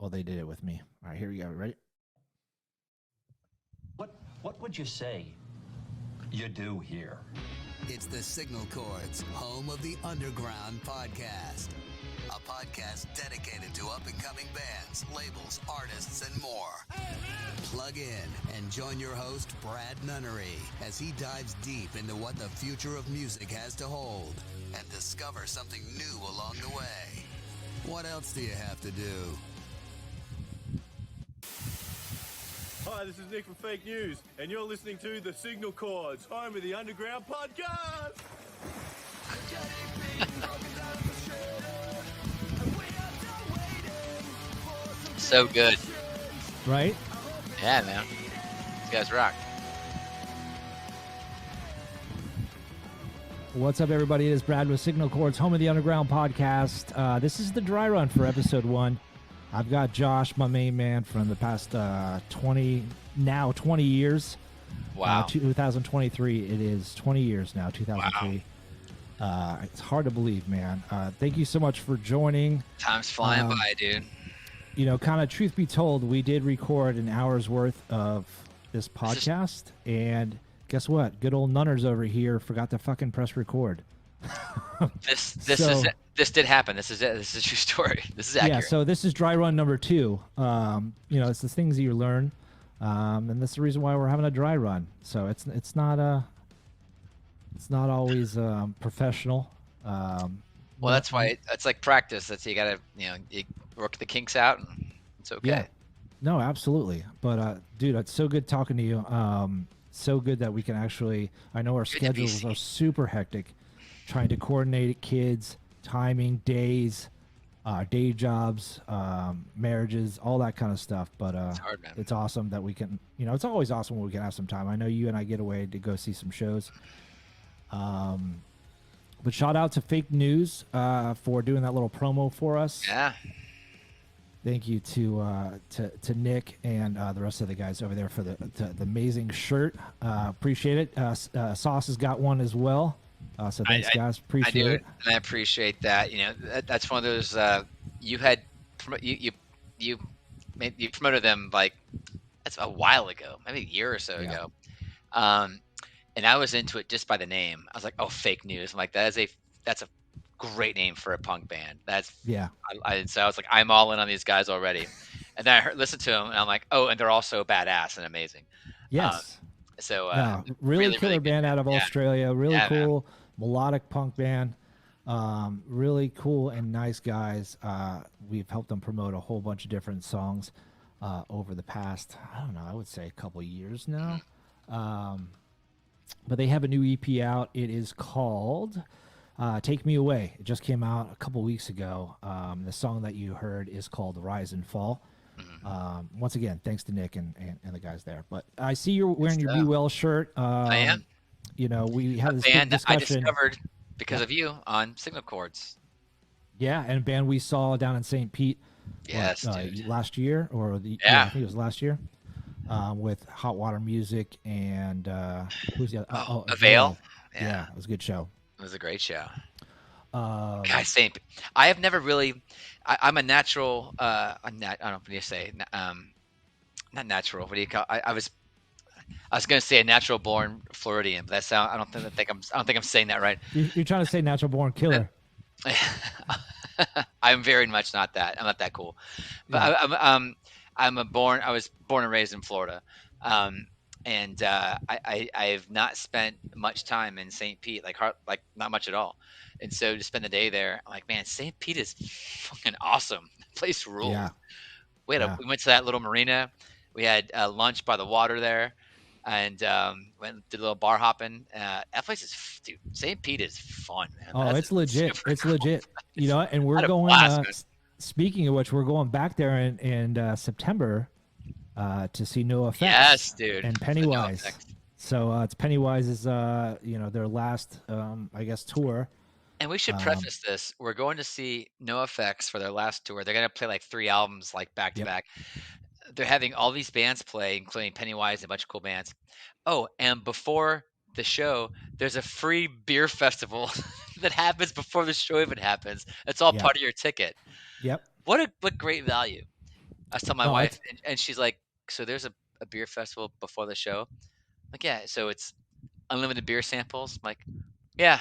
Well, they did it with me. All right, here we go. Ready? What would you say you do here? It's the Signal Chords, home of the Underground podcast. A podcast dedicated to up-and-coming bands, labels, artists, and more. Plug in and join your host, Brad Nunnery, as he dives deep into what the future of music has to hold and discover something new along the way. What else do you have to do? Hi, this is Nick from Fake News, and you're listening to the Signal Chords, home of the Underground podcast. So good. Right? Yeah, man. These guys rock. What's up, everybody? It is Brad with Signal Chords, home of the Underground podcast. This is the dry run for episode 1. I've got Josh, my main man, from the past 20 years. Wow. 2023. It is 20 years now, 2003. Wow. It's hard to believe, man. Thank you so much for joining. Time's flying by, dude. You know, kind of truth be told, we did record an hour's worth of this podcast, and guess what? Good old Nunners over here forgot to fucking press record. This did happen. This is it. This is a true story. This is accurate. Yeah, so this is dry run number 2. You know, it's the things that you learn, and that's the reason why we're having a dry run. So it's not always professional. Well, that's why it's like practice. That's you gotta you work the kinks out, and it's okay. Yeah. No, absolutely. But dude, it's so good talking to you. So good that we can actually. I know our schedules are super hectic, trying to coordinate kids, timing, days, day jobs, marriages, all that kind of stuff. But it's hard, man. It's awesome that we can. You know, it's always awesome when we can have some time. I know you and I get away to go see some shows. But shout out to Fake News for doing that little promo for us. Yeah. Thank you to Nick and the rest of the guys over there for the amazing shirt. Appreciate it. Sauce has got one as well. So thanks, guys. Appreciate it. And I appreciate that. You know, that's one of those. You promoted them like that's a while ago, maybe a year or so ago. And I was into it just by the name. I was like, oh, Fake News. I'm like, that's a great name for a punk band. That's so I was like, I'm all in on these guys already. And then I listened to them, and I'm like, oh, and they're also badass and amazing. Yes. Really killer really band out of Australia. Really cool melodic punk band. Really cool and nice guys. We've helped them promote a whole bunch of different songs over the past, I don't know, I would say a couple years now. But they have a new EP out. It is called Take Me Away. It just came out a couple weeks ago. The song that you heard is called Rise and Fall. Once again, thanks to Nick and the guys there. But I see you're wearing your Be Well shirt. I am. You know, we had this band discussion. I discovered because of you on Signal Chords. Yeah, and a band we saw down in St. Pete. Yes, dude. Last year I think it was last year. With Hot Water Music and who's the other? Avail. Yeah, it was a good show. It was a great show. Guys, I have never really. I'm a natural. I don't know what do you say. Not natural. What do you call? I was going to say a natural born Floridian, but that's I don't think I'm saying that right. You're trying to say natural born killer. I'm very much not that. I'm not that cool. But I was born and raised in Florida. And I've not spent much time in St. Pete, like not much at all. And so to spend the day there, I'm like, man, St. Pete is fucking awesome. The place rules. Yeah. We went to that little marina. We had lunch by the water there, and did a little bar hopping. That place is, dude. St. Pete is fun, man. Oh, it's legit. It's cool. legit. You know, and we're going. Speaking of which, we're going back there in September. To see NoFX. Yes, dude. And Pennywise. So it's Pennywise's, their last, I guess, tour. And we should preface this. We're going to see NoFX for their last tour. They're going to play like 3 albums, like back to back. They're having all these bands play, including Pennywise and a bunch of cool bands. Oh, and before the show, there's a free beer festival that happens before the show even happens. It's all part of your ticket. Yep. What great value. I was telling my No, wife, it's and she's like, "So there's a beer festival before the show?" I'm like, "Yeah." So it's unlimited beer samples. I'm like, "Yeah."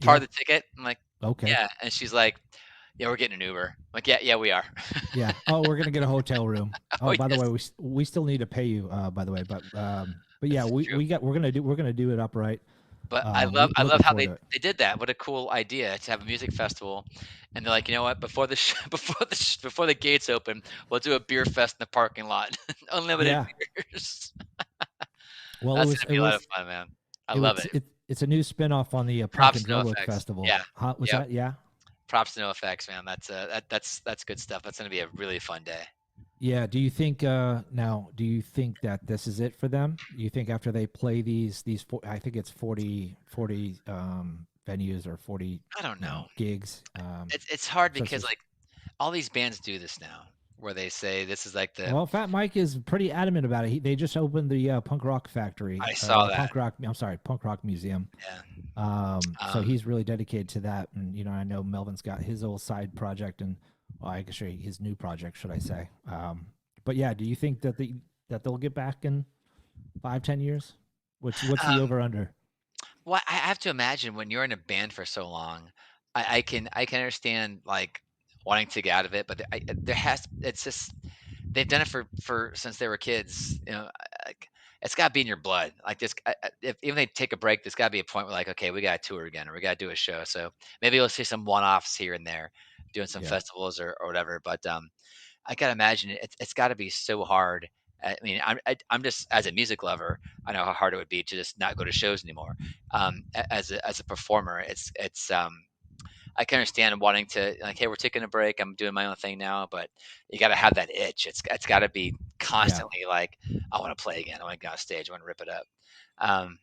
Part yeah. of the ticket. I'm like, Okay. "Yeah." And she's like, "Yeah, we're getting an Uber." I'm like, "Yeah, yeah, we are." Yeah. Oh, we're gonna get a hotel room. Oh Oh, by the yes, way, we still need to pay you. By the way, but yeah, this is true. we're gonna do it upright. But I love Looking how forward to it. they did that. What a cool idea to have a music festival, and they're like, you know what? Before the before the gates open, we'll do a beer fest in the parking lot, unlimited Yeah. beers. Well, That's gonna be a lot of fun, man. I love it. it's a new spinoff on the Punk Props and to No Drublic Effects. Festival. Yeah. Huh? Was Yep. that? Yeah. Props to No Effects, man. That's good stuff. That's gonna be a really fun day. Yeah. Do you think now? Do you think that this is it for them? You think after they play I think it's 40 venues or 40 I don't know. gigs. It's hard So it's because just like all these bands do this now, where they say this is like the well, Fat Mike is pretty adamant about it. They just opened the Punk Rock Factory I saw or that. Punk Rock. I'm sorry, Punk Rock Museum. Yeah. So he's really dedicated to that, and I know Melvin's got his old side project, and well, I guess his new project, should I say? But yeah, do you think that they'll get back in 5-10 years? What's the Um, over under? well, I have to imagine when you're in a band for so long, I can understand like wanting to get out of it, but there has it's just they've done it for since they were kids. Like, it's got to be in your blood. Like this, if even they take a break, there's got to be a point where like, okay, we got to tour again, or we got to do a show. So maybe we'll see some one-offs here and there, doing some Yeah, festivals or whatever. But I gotta imagine it's got to be so hard. I mean, I'm just as a music lover, I know how hard it would be to just not go to shows anymore. As a performer, it's I can understand wanting to like, hey, we're taking a break. I'm doing my own thing now, but you got to have that itch. It's got to be yeah. constantly like, I want to play again. I want to go on stage. I want to rip it up. Um,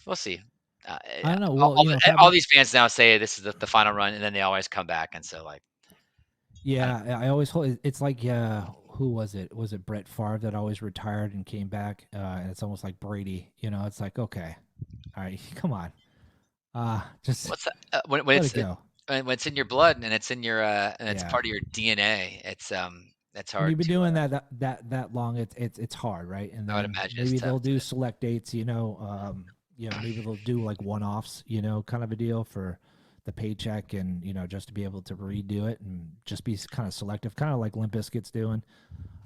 we'll see. I Yeah, don't know. Well, Fat all Mike. these fans now say this is the final run, and then they always come back. And so like, I don't Yeah, I always hold. It's like who was it? Was it Brett Favre that always retired and came back? And it's almost like Brady. It's like okay, all right, come on, just what's that? When let it's it go. when it's in your blood and it's in your and it's Yeah. part of your DNA. It's When you've hard been to. doing that long, it's hard, right? And I would then imagine it's maybe tough they'll to. do select dates, maybe they'll do like one-offs, kind of a deal for the paycheck, and just to be able to redo it and just be kind of selective, kind of like Limp Bizkit's doing.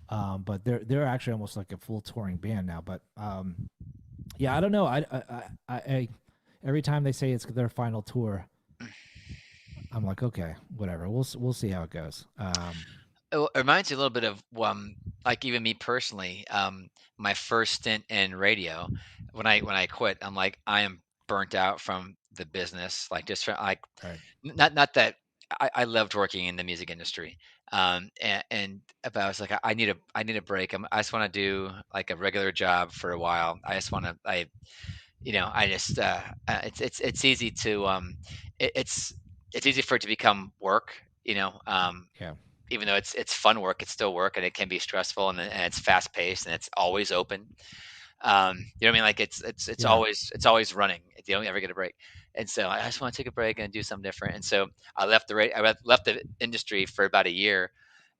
But they're actually almost like a full touring band now. But yeah, I don't know. I every time they say it's their final tour, I'm like, okay, whatever. We'll see how it goes. It reminds you a little bit of like even me personally, my first stint in radio. When I quit, I'm like I am burnt out from the business. Like just from like Right. not that I loved working in the music industry. And but I was like I need a break. I just want to do like a regular job for a while. I just want to I just it's easy to it's easy for it to become work. Yeah. Even though it's fun work, it's still work, and it can be stressful, and it's fast paced, and it's always open. You know what I mean? Like it's Yeah. always running. You don't ever get a break. And so I just want to take a break and do something different. And so I left the industry for about a year.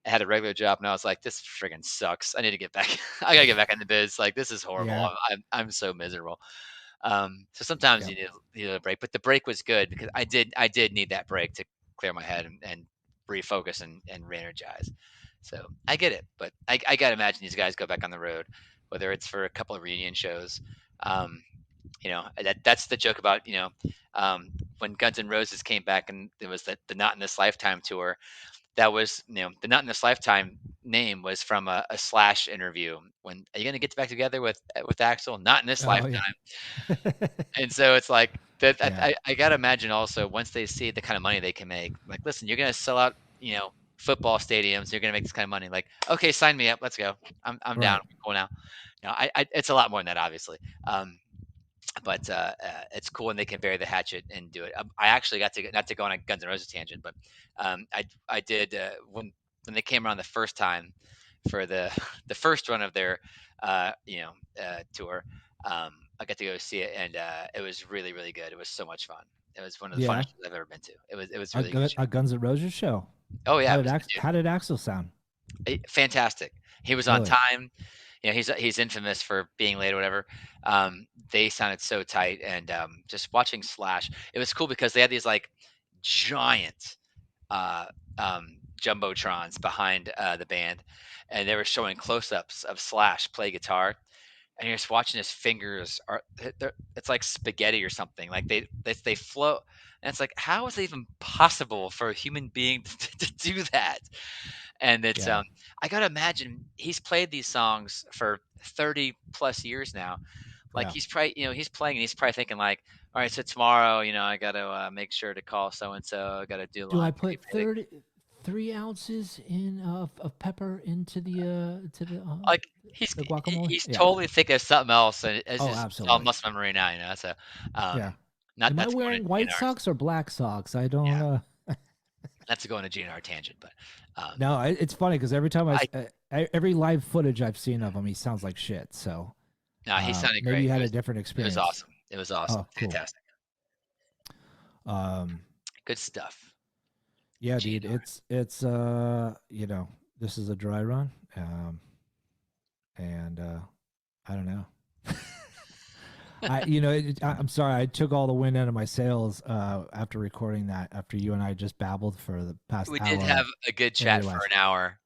I had a regular job, and I was like, this friggin' sucks. I need to get back. I gotta get back in the biz. Like this is horrible. Yeah. I'm so miserable. So sometimes Yeah. you need a break, but the break was good because I did need that break to clear my head and refocus and re-energize. So I get it, but I gotta imagine these guys go back on the road, whether it's for a couple of reunion shows. Um, that's the joke about when Guns N' Roses came back and there was the Not in This Lifetime tour. That was the Not in This Lifetime name was from a Slash interview. When are you gonna get back together with Axel? Not in this Oh yeah. lifetime. And so it's like that. Yeah. I gotta imagine also once they see the kind of money they can make, like, listen, you're gonna sell out, football stadiums. You're gonna make this kind of money. Like, okay, sign me up. Let's go. I'm down. Right. We're cool now. It's a lot more than that, obviously. But it's cool when they can bury the hatchet and do it. I actually got to not to go on a Guns N' Roses tangent, but I did when they came around the first time for the the first run of their tour. I got to go see it, and it was really really good. It was so much fun. It was one of the Yeah. funnest I've ever been to. It was really good show. A Guns N' Roses show. Oh yeah, How it did was good, dude. How did Axel sound? Fantastic. He was on Really? time. You know, he's infamous for being late or whatever. They sounded so tight, and just watching Slash, it was cool because they had these like giant uh, jumbotrons behind the band, and they were showing close-ups of Slash play guitar, and you're just watching his fingers are it's like spaghetti or something. Like they float, and it's like, how is it even possible for a human being to do that? And it's Yeah. I gotta imagine he's played these songs for 30 plus years now. Like Yeah. he's probably, he's playing and he's probably thinking like, all right, so tomorrow, I gotta make sure to call so and so. I gotta do Do I laundry. put 3 ounces in of pepper into Like he's the guacamole? he's Yeah. totally thinking of something else, and Oh, it's all absolutely. muscle memory now. So Yeah. not Am I that's going to wearing white GNR. socks or black socks? I don't. Yeah, that's going to GNR tangent, but No, it's funny because every time I every live footage I've seen of him, he sounds like shit. So no, he sounded maybe great. you had a different It was experience. awesome. It was awesome. Oh, cool. Fantastic. Good stuff. Yeah, dude, GNR. it's this is a dry run, and I don't know. I'm sorry, I took all the wind out of my sails after recording that. After you and I just babbled for the past We hour. did have a good chat for an hour.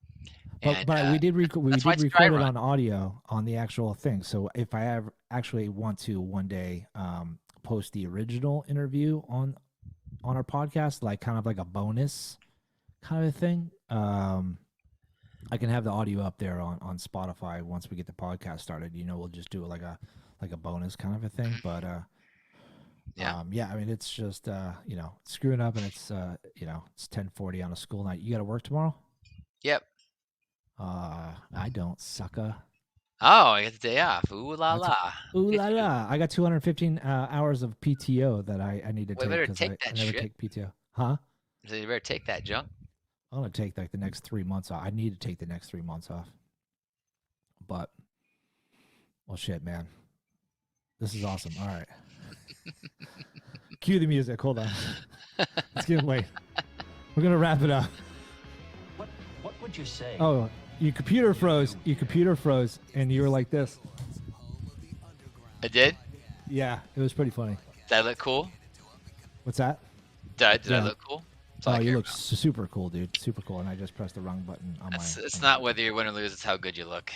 But we did record that's why it's a record dry it run. on audio on the actual thing. So if I actually want to one day post the original interview on our podcast, like kind of like a bonus kind of thing, I can have the audio up there on Spotify once we get the podcast started. We'll just do it like a bonus kind of a thing. But yeah, I mean, it's just screwing up, and it's it's 10:40 on a school night. You got to work tomorrow? Yep. I don't, sucker. Oh, I get the day off. Ooh la la. Ooh la la. I got 215 hours of PTO that I need to We take better because take I that never shit. take PTO. Huh? So you better take that junk. I'm going to take like the next 3 months off. I need to take the next 3 months off. But, well, shit, man. This is awesome. All right. Cue the music. Hold on. It's getting late. We're going to wrap it up. What would you say? Oh, your computer froze. Your computer froze, and you were like this. I did? Yeah, it was pretty funny. Did I look cool? What's that? Did I look cool? Oh, you look super cool, dude. Super cool. And I just pressed the wrong button on my. It's not whether you win or lose, it's how good you look.